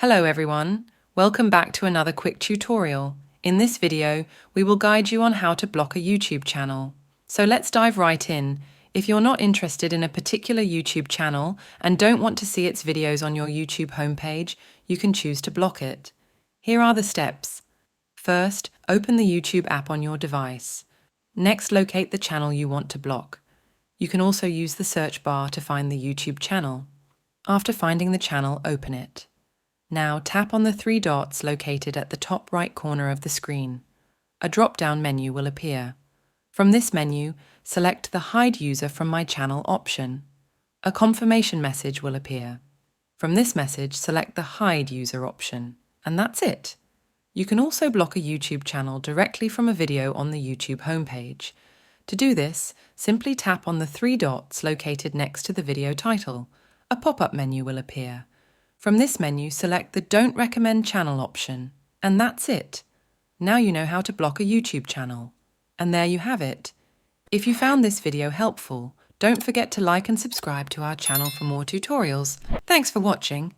Hello everyone, welcome back to another quick tutorial. In this video, we will guide you on how to block a YouTube channel. So let's dive right in. If you're not interested in a particular YouTube channel and don't want to see its videos on your YouTube homepage, you can choose to block it. Here are the steps. First, open the YouTube app on your device. Next, locate the channel you want to block. You can also use the search bar to find the YouTube channel. After finding the channel, open it. Now tap on the three dots located at the top right corner of the screen. A drop-down menu will appear. From this menu, select the Hide User from My Channel option. A confirmation message will appear. From this message, select the Hide User option. And that's it. You can also block a YouTube channel directly from a video on the YouTube homepage. To do this, simply tap on the three dots located next to the video title. A pop-up menu will appear. From this menu, select the Don't Recommend Channel option. And that's it. Now you know how to block a YouTube channel. And there you have it. If you found this video helpful, don't forget to like and subscribe to our channel for more tutorials. Thanks for watching.